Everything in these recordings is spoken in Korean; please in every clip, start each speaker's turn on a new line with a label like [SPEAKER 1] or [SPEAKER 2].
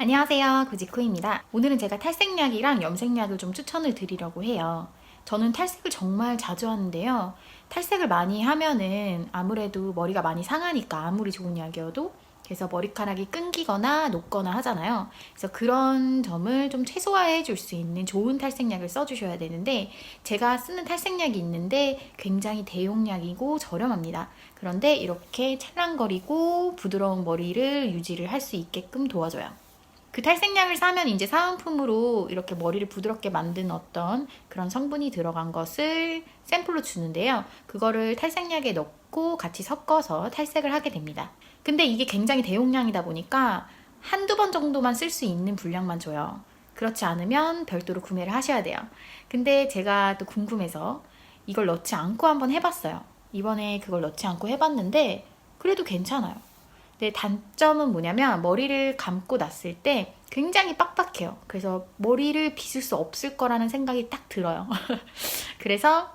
[SPEAKER 1] 안녕하세요, 구지코입니다. 오늘은 제가 탈색약이랑 염색약을 좀 추천을 드리려고 해요. 저는 탈색을 정말 자주 하는데요. 탈색을 많이 하면은 아무래도 머리가 많이 상하니까 아무리 좋은 약이어도 그래서 머리카락이 끊기거나 녹거나 하잖아요. 그래서 그런 점을 좀 최소화해 줄 수 있는 좋은 탈색약을 써주셔야 되는데 제가 쓰는 탈색약이 있는데 굉장히 대용량이고 저렴합니다. 그런데 이렇게 찰랑거리고 부드러운 머리를 유지를 할 수 있게끔 도와줘요. 그 탈색약을 사면 이제 사은품으로 이렇게 머리를 부드럽게 만든 어떤 그런 성분이 들어간 것을 샘플로 주는데요. 그거를 탈색약에 넣고 같이 섞어서 탈색을 하게 됩니다. 근데 이게 굉장히 대용량이다 보니까 한두 번 정도만 쓸 수 있는 분량만 줘요. 그렇지 않으면 별도로 구매를 하셔야 돼요. 근데 제가 또 궁금해서 이걸 넣지 않고 한번 해봤어요. 이번에 그걸 넣지 않고 해봤는데 그래도 괜찮아요. 근데 단점은 뭐냐면 머리를 감고 났을 때 굉장히 빡빡해요. 그래서 머리를 빗을 수 없을 거라는 생각이 딱 들어요. 그래서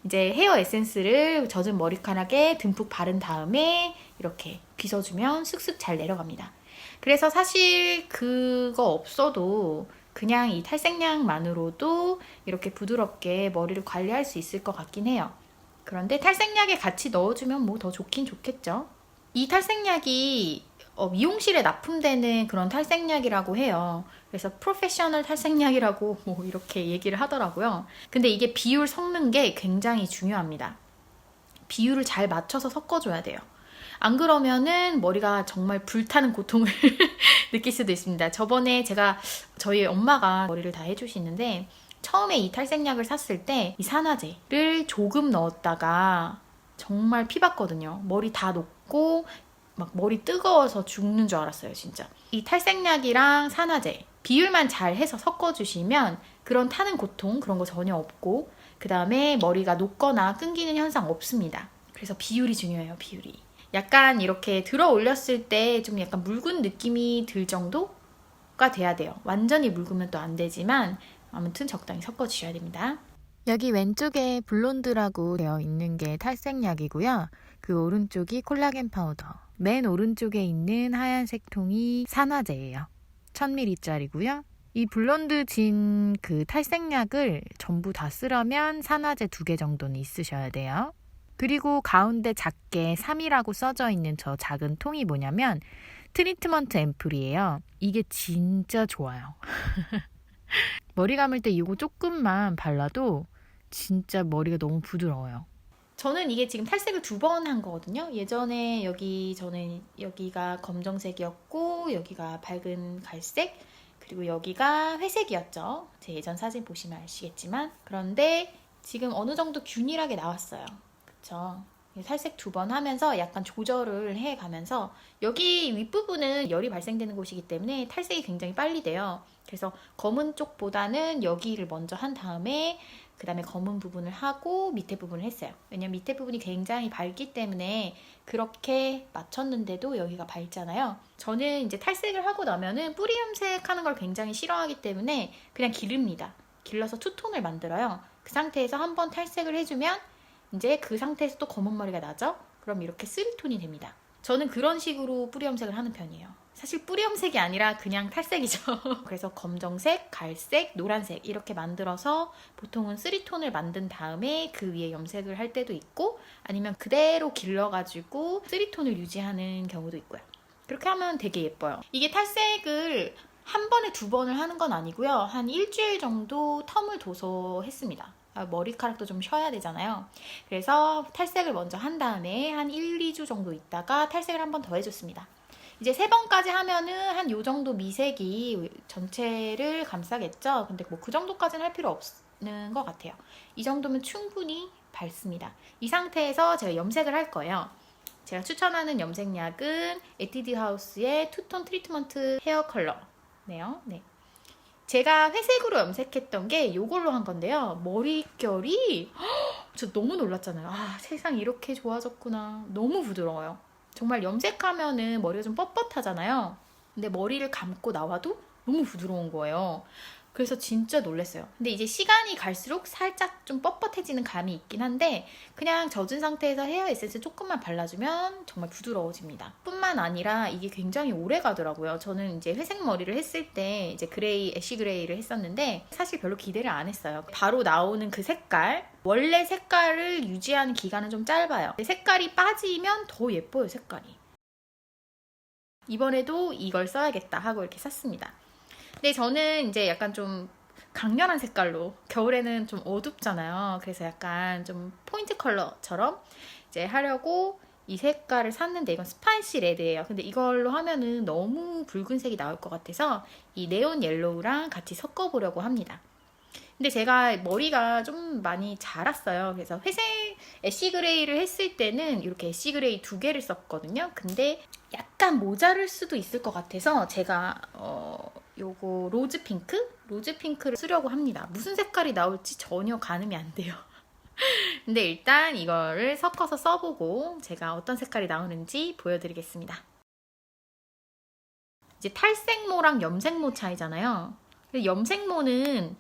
[SPEAKER 1] 이제 헤어 에센스를 젖은 머리카락에 듬뿍 바른 다음에 이렇게 빗어주면 슥슥 잘 내려갑니다. 그래서 사실 그거 없어도 그냥 이 탈색약만으로도 이렇게 부드럽게 머리를 관리할 수 있을 것 같긴 해요. 그런데 탈색약에 같이 넣어주면 뭐 더 좋긴 좋겠죠. 이 탈색약이 미용실에 납품되는 그런 탈색약이라고 해요. 그래서 프로페셔널 탈색약이라고 뭐 이렇게 얘기를 하더라고요. 근데 이게 비율 섞는 게 굉장히 중요합니다. 비율을 잘 맞춰서 섞어줘야 돼요. 안 그러면은 머리가 정말 불타는 고통을 느낄 수도 있습니다. 저번에 저희 엄마가 머리를 다 해주시는데 처음에 이 탈색약을 샀을 때 이 산화제를 조금 넣었다가 정말 피봤거든요. 머리 다 녹고 막 머리 뜨거워서 죽는 줄 알았어요, 진짜. 이 탈색약이랑 산화제 비율만 잘 해서 섞어주시면 그런 타는 고통 그런 거 전혀 없고 그 다음에 머리가 녹거나 끊기는 현상 없습니다. 그래서 비율이 중요해요, 비율이. 약간 이렇게 들어 올렸을 때 좀 약간 묽은 느낌이 들 정도가 돼야 돼요. 완전히 묽으면 또 안 되지만 아무튼 적당히 섞어주셔야 됩니다.
[SPEAKER 2] 여기 왼쪽에 블론드라고 되어 있는 게 탈색약이고요. 그 오른쪽이 콜라겐 파우더. 맨 오른쪽에 있는 하얀색 통이 산화제예요. 1000ml짜리고요. 이 블론드 진 그 탈색약을 전부 다 쓰려면 산화제 2개 정도는 있으셔야 돼요. 그리고 가운데 작게 3이라고 써져 있는 저 작은 통이 뭐냐면 트리트먼트 앰플이에요. 이게 진짜 좋아요. 머리 감을 때 이거 조금만 발라도 진짜 머리가 너무 부드러워요.
[SPEAKER 1] 저는 이게 지금 탈색을 2번 한 거거든요. 예전에 저는 여기가 검정색이었고 여기가 밝은 갈색 그리고 여기가 회색이었죠. 제 예전 사진 보시면 아시겠지만 그런데 지금 어느 정도 균일하게 나왔어요. 그쵸? 탈색 2번 하면서 약간 조절을 해가면서 여기 윗부분은 열이 발생되는 곳이기 때문에 탈색이 굉장히 빨리 돼요. 그래서 검은 쪽보다는 여기를 먼저 한 다음에 그 다음에 검은 부분을 하고 밑에 부분을 했어요. 왜냐면 밑에 부분이 굉장히 밝기 때문에 그렇게 맞췄는데도 여기가 밝잖아요. 저는 이제 탈색을 하고 나면은 뿌리 염색하는 걸 굉장히 싫어하기 때문에 그냥 기릅니다. 길러서 투톤을 만들어요. 그 상태에서 한번 탈색을 해주면 이제 그 상태에서 또 검은 머리가 나죠? 그럼 이렇게 3톤이 됩니다. 저는 그런 식으로 뿌리 염색을 하는 편이에요. 사실 뿌리 염색이 아니라 그냥 탈색이죠. 그래서 검정색, 갈색, 노란색 이렇게 만들어서 보통은 3톤을 만든 다음에 그 위에 염색을 할 때도 있고 아니면 그대로 길러가지고 3톤을 유지하는 경우도 있고요. 그렇게 하면 되게 예뻐요. 이게 탈색을 한 번에 2번을 하는 건 아니고요. 한 일주일 정도 텀을 둬서 했습니다. 머리카락도 좀 쉬어야 되잖아요. 그래서 탈색을 먼저 한 다음에 한 1, 2주 정도 있다가 탈색을 한 번 더 해줬습니다. 이제 3번까지 하면은 한 요 정도 미색이 전체를 감싸겠죠. 근데 뭐 그 정도까지는 할 필요 없는 것 같아요. 이 정도면 충분히 밝습니다. 이 상태에서 제가 염색을 할 거예요. 제가 추천하는 염색약은 에뛰드 하우스의 투톤 트리트먼트 헤어 컬러네요. 네. 제가 회색으로 염색했던 게 이걸로 한 건데요. 머릿결이 저 너무 놀랐잖아요. 아, 세상 이렇게 좋아졌구나. 너무 부드러워요. 정말 염색하면은 머리가 좀 뻣뻣하잖아요. 근데 머리를 감고 나와도 너무 부드러운 거예요. 그래서 진짜 놀랐어요. 근데 이제 시간이 갈수록 살짝 좀 뻣뻣해지는 감이 있긴 한데 그냥 젖은 상태에서 헤어 에센스 조금만 발라주면 정말 부드러워집니다. 뿐만 아니라 이게 굉장히 오래 가더라고요. 저는 이제 회색 머리를 했을 때 이제 그레이, 애쉬 그레이를 했었는데 사실 별로 기대를 안 했어요. 바로 나오는 그 색깔, 원래 색깔을 유지하는 기간은 좀 짧아요. 색깔이 빠지면 더 예뻐요, 색깔이. 이번에도 이걸 써야겠다 하고 이렇게 샀습니다. 근데 저는 이제 약간 좀 강렬한 색깔로, 겨울에는 좀 어둡잖아요. 그래서 약간 좀 포인트 컬러처럼 이제 하려고 이 색깔을 샀는데 이건 스파이시 레드예요. 근데 이걸로 하면은 너무 붉은색이 나올 것 같아서 이 네온 옐로우랑 같이 섞어보려고 합니다. 근데 제가 머리가 좀 많이 자랐어요. 그래서 회색 애쉬 그레이를 했을 때는 이렇게 애쉬 그레이 2개를 썼거든요. 근데 약간 모자랄 수도 있을 것 같아서 제가 요거 로즈 핑크를 쓰려고 합니다. 무슨 색깔이 나올지 전혀 가늠이 안 돼요. 근데 일단 이거를 섞어서 써보고 제가 어떤 색깔이 나오는지 보여드리겠습니다. 이제 탈색모랑 염색모 차이잖아요. 염색모는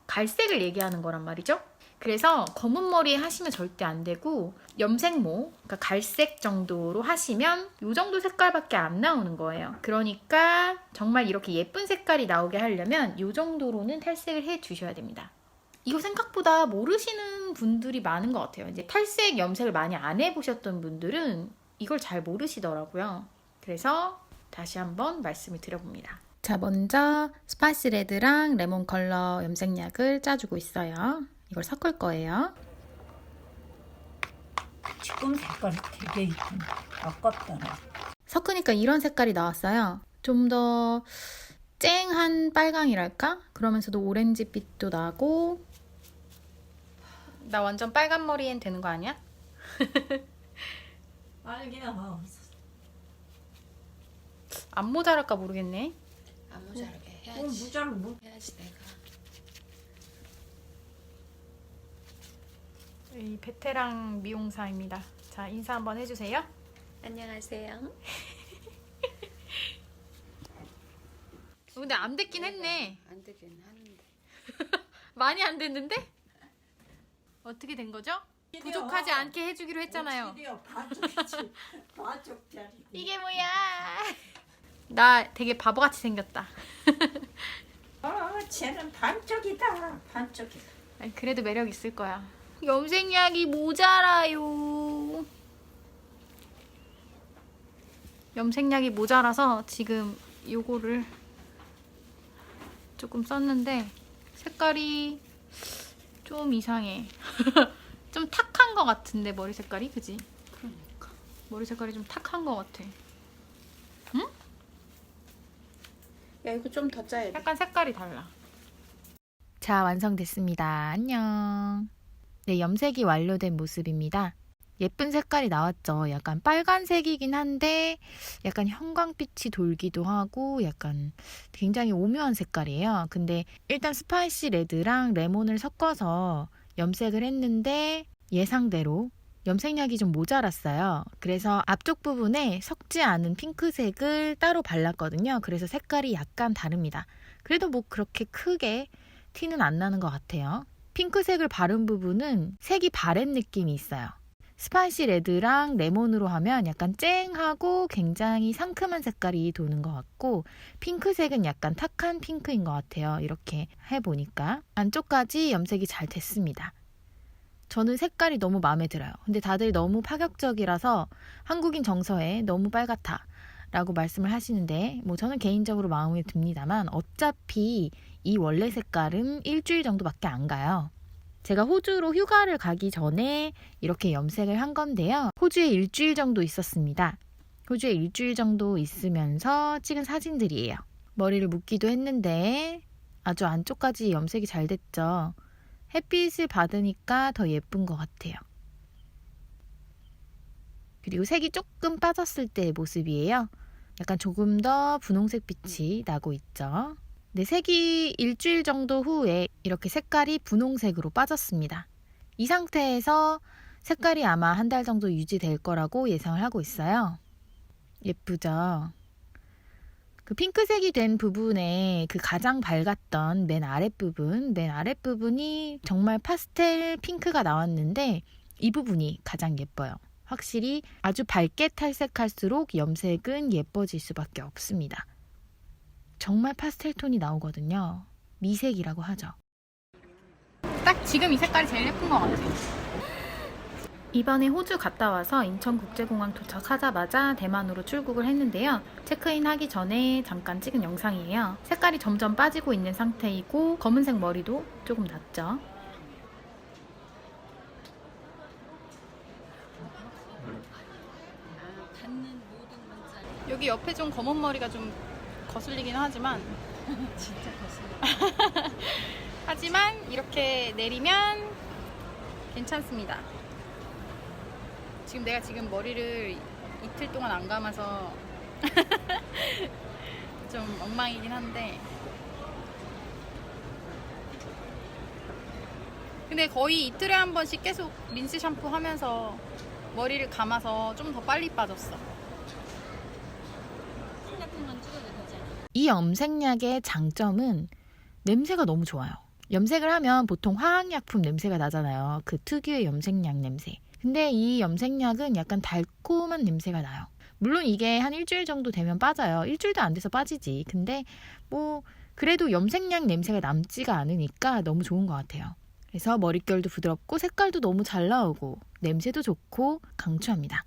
[SPEAKER 1] 갈색을 얘기하는 거란 말이죠. 그래서 검은 머리에 하시면 절대 안 되고 염색모, 그러니까 갈색 정도로 하시면 이 정도 색깔밖에 안 나오는 거예요. 그러니까 정말 이렇게 예쁜 색깔이 나오게 하려면 이 정도로는 탈색을 해 주셔야 됩니다. 이거 생각보다 모르시는 분들이 많은 것 같아요. 이제 탈색, 염색을 많이 안 해보셨던 분들은 이걸 잘 모르시더라고요. 그래서 다시 한번 말씀을 드려봅니다. 자, 먼저 스파이시 레드랑 레몬 컬러 염색약을 짜주고 있어요. 이걸 섞을 거예요.
[SPEAKER 3] 지금 색깔이 되게 이쁘네. 아깝더라.
[SPEAKER 1] 섞으니까 이런 색깔이 나왔어요. 좀 더 쨍한 빨강이랄까? 그러면서도 오렌지빛도 나고. 나 완전 빨간 머리엔 되는 거 아니야?
[SPEAKER 3] 빨개요.
[SPEAKER 1] 안 모자랄까 모르겠네.
[SPEAKER 4] 안 모자라게
[SPEAKER 3] 그
[SPEAKER 4] 해야지.
[SPEAKER 3] 무자를 못.
[SPEAKER 4] 해야지 내가.
[SPEAKER 1] 이 베테랑 미용사입니다. 자, 인사 한번 해주세요.
[SPEAKER 4] 안녕하세요.
[SPEAKER 1] 근데 안 됐긴 했네.
[SPEAKER 4] 안 되긴 하는데.
[SPEAKER 1] 많이 안 됐는데? 어떻게 된 거죠? 부족하지 않게 해주기로 했잖아요.
[SPEAKER 3] 반쪽이지. 반쪽짜리.
[SPEAKER 1] 이게 뭐야? 나 되게 바보같이 생겼다.
[SPEAKER 3] 쟤는 반쪽이다. 반쪽이다.
[SPEAKER 1] 아니, 그래도 매력 있을 거야. 염색약이 모자라요. 염색약이 모자라서 지금 요거를 조금 썼는데 색깔이 좀 이상해. 좀 탁한 것 같은데 머리 색깔이, 그지?
[SPEAKER 4] 그러니까.
[SPEAKER 1] 머리 색깔이 좀 탁한 것 같아.
[SPEAKER 4] 야 이거 좀 더 짜야 돼.
[SPEAKER 1] 약간 색깔이 달라.
[SPEAKER 2] 자, 완성됐습니다. 안녕. 네, 염색이 완료된 모습입니다. 예쁜 색깔이 나왔죠. 약간 빨간색이긴 한데 약간 형광빛이 돌기도 하고 약간 굉장히 오묘한 색깔이에요. 근데 일단 스파이시 레드랑 레몬을 섞어서 염색을 했는데 예상대로 염색약이 좀 모자랐어요. 그래서 앞쪽 부분에 섞지 않은 핑크색을 따로 발랐거든요. 그래서 색깔이 약간 다릅니다. 그래도 뭐 그렇게 크게 티는 안 나는 것 같아요. 핑크색을 바른 부분은 색이 바랜 느낌이 있어요. 스파이시 레드랑 레몬으로 하면 약간 쨍하고 굉장히 상큼한 색깔이 도는 것 같고 핑크색은 약간 탁한 핑크인 것 같아요. 이렇게 해보니까 안쪽까지 염색이 잘 됐습니다. 저는 색깔이 너무 마음에 들어요. 근데 다들 너무 파격적이라서 한국인 정서에 너무 빨갛다 라고 말씀을 하시는데 뭐 저는 개인적으로 마음에 듭니다만 어차피 이 원래 색깔은 일주일 정도밖에 안 가요. 제가 호주로 휴가를 가기 전에 이렇게 염색을 한 건데요. 호주에 일주일 정도 있었습니다. 호주에 일주일 정도 있으면서 찍은 사진들이에요. 머리를 묶기도 했는데 아주 안쪽까지 염색이 잘 됐죠. 햇빛을 받으니까 더 예쁜 것 같아요. 그리고 색이 조금 빠졌을 때의 모습이에요. 약간 조금 더 분홍색 빛이 나고 있죠. 네, 색이 일주일 정도 후에 이렇게 색깔이 분홍색으로 빠졌습니다. 이 상태에서 색깔이 아마 한 달 정도 유지될 거라고 예상을 하고 있어요. 예쁘죠? 그 핑크색이 된 부분에 그 가장 밝았던 맨 아랫부분이 정말 파스텔 핑크가 나왔는데 이 부분이 가장 예뻐요. 확실히 아주 밝게 탈색할수록 염색은 예뻐질 수밖에 없습니다. 정말 파스텔 톤이 나오거든요. 미색이라고 하죠.
[SPEAKER 1] 딱 지금 이 색깔이 제일 예쁜 것 같아요. 이번에 호주 갔다 와서 인천국제공항 도착하자마자 대만으로 출국을 했는데요. 체크인 하기 전에 잠깐 찍은 영상이에요. 색깔이 점점 빠지고 있는 상태이고 검은색 머리도 조금 났죠. 여기 옆에 좀 검은 머리가 좀 거슬리긴 하지만
[SPEAKER 3] 진짜 거슬려.
[SPEAKER 1] 하지만 이렇게 내리면 괜찮습니다. 지금 내가 머리를 이틀 동안 안 감아서 좀 엉망이긴 한데, 근데 거의 이틀에 한 번씩 계속 린스 샴푸 하면서 머리를 감아서 좀 더 빨리 빠졌어.
[SPEAKER 2] 이 염색약의 장점은 냄새가 너무 좋아요. 염색을 하면 보통 화학약품 냄새가 나잖아요. 그 특유의 염색약 냄새. 근데 이 염색약은 약간 달콤한 냄새가 나요. 물론 이게 한 일주일 정도 되면 빠져요. 일주일도 안 돼서 빠지지. 근데 뭐 그래도 염색약 냄새가 남지가 않으니까 너무 좋은 것 같아요. 그래서 머릿결도 부드럽고 색깔도 너무 잘 나오고 냄새도 좋고 강추합니다.